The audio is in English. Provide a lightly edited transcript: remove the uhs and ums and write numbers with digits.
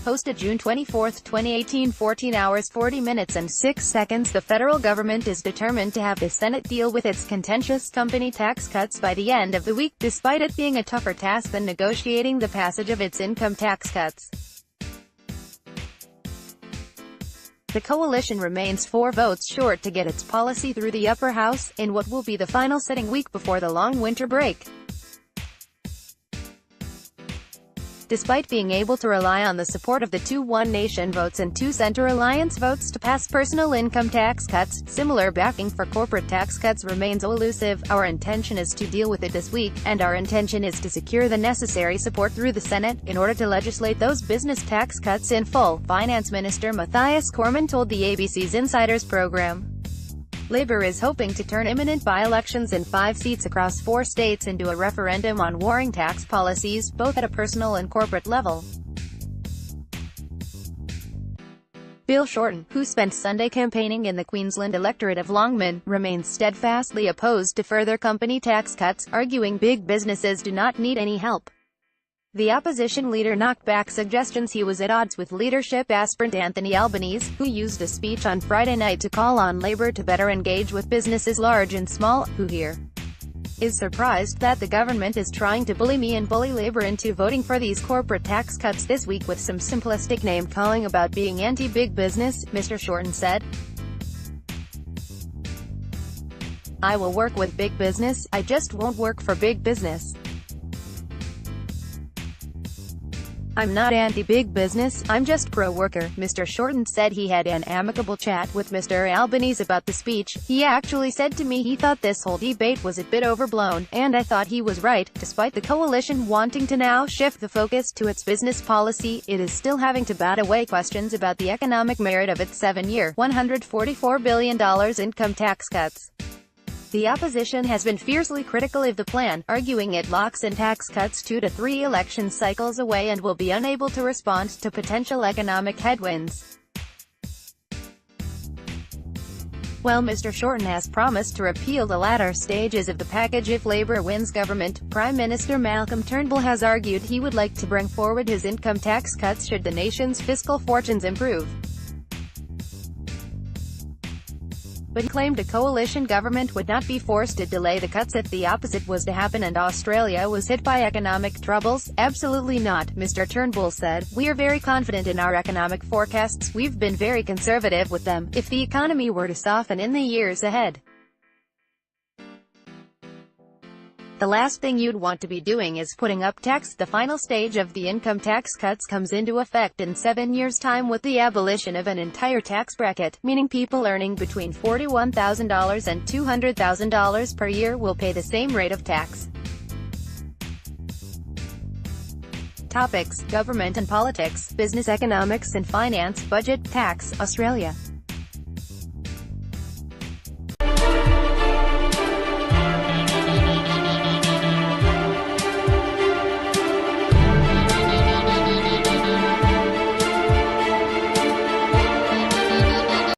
Posted June 24, 2018, 14 hours 40 minutes and 6 seconds. The federal government is determined to have the Senate deal with its contentious company tax cuts by the end of the week, despite it being a tougher task than negotiating the passage of its income tax cuts. The coalition remains 4 votes short to get its policy through the upper house, in what will be the final sitting week before the long winter break. Despite being able to rely on the support of the 2 One Nation votes and 2 Center Alliance votes to pass personal income tax cuts, similar backing for corporate tax cuts remains elusive. Our intention is to deal with it this week, and our intention is to secure the necessary support through the Senate, in order to legislate those business tax cuts in full, Finance Minister Matthias Cormann told the ABC's Insiders program. Labor is hoping to turn imminent by-elections in 5 seats across 4 states into a referendum on warring tax policies, both at a personal and corporate level. Bill Shorten, who spent Sunday campaigning in the Queensland electorate of Longman, remains steadfastly opposed to further company tax cuts, arguing big businesses do not need any help. The opposition leader knocked back suggestions he was at odds with leadership aspirant Anthony Albanese, who used a speech on Friday night to call on Labor to better engage with businesses large and small, who here is surprised that the government is trying to bully me and bully Labor into voting for these corporate tax cuts this week with some simplistic name-calling about being anti-big business, Mr. Shorten said. I will work with big business, I just won't work for big business. I'm not anti-big business, I'm just pro-worker. Mr. Shorten said he had an amicable chat with Mr. Albanese about the speech. He actually said to me he thought this whole debate was a bit overblown, and I thought he was right. Despite the coalition wanting to now shift the focus to its business policy, it is still having to bat away questions about the economic merit of its 7-year, $144 billion income tax cuts. The opposition has been fiercely critical of the plan, arguing it locks in tax cuts 2 to 3 election cycles away and will be unable to respond to potential economic headwinds. While Mr. Shorten has promised to repeal the latter stages of the package if Labor wins government, Prime Minister Malcolm Turnbull has argued he would like to bring forward his income tax cuts should the nation's fiscal fortunes improve. But he claimed a coalition government would not be forced to delay the cuts if the opposite was to happen and Australia was hit by economic troubles. Absolutely not, Mr. Turnbull said. We are very confident in our economic forecasts, we've been very conservative with them, if the economy were to soften in the years ahead. The last thing you'd want to be doing is putting up tax. The final stage of the income tax cuts comes into effect in 7 years' time with the abolition of an entire tax bracket, meaning people earning between $41,000 and $200,000 per year will pay the same rate of tax. Topics: Government and politics, business, economics and finance, budget, tax, Australia.